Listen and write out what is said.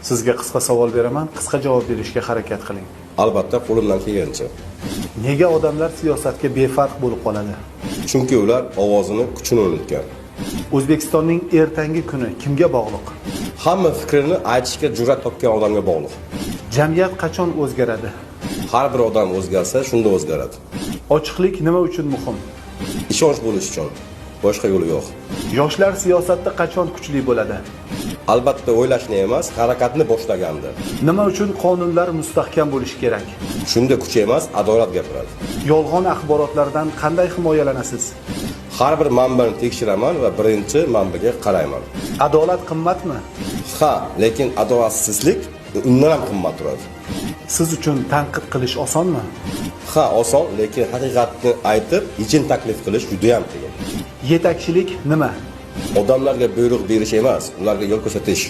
Sizga qisqa savol beraman, qisqa javob berishga harakat qiling. Albatta, qo'limdan kelgancha. Nega odamlar siyosatga befarq bo'lib qoladi? Chunki ular ovozini, kuchini unutgan. O'zbekistonning ertangi kuni kimga bog'liq? Hamma fikrini aytishga jur'at topgan odamga bog'liq. Jamiyat qachon o'zgaradi? Har bir odam o'zgarsa, shunda o'zgaradi. Ochiqlik nima uchun muhim? Ishonch bo'lish uchun. Boshqa yo'li yo'q. Yoshlar siyosatda qachon kuchli bo'ladi? Albatta o'ylashni emas, harakatni boshlaganda. Nima uchun qonunlar mustahkam bo'lishi kerak? Shunda kuch emas, adolat gapiradi. Yolg'on axborotlardan qanday himoyalanasiz? Har bir manbani tekshiraman va birinchi manbaga qarayman. Adolat qimmatmi? Ha, lekin adolatsizlik undan ham qimmat turadi. Siz uchun tanqid qilish osonmi? Ha, oson, lekin haqiqatni aytib, yechim taklif qilish juda ham qiyin. Yetakchilik nima? Odamlarga buyruq berish emas, ularga yo'l ko'rsatish.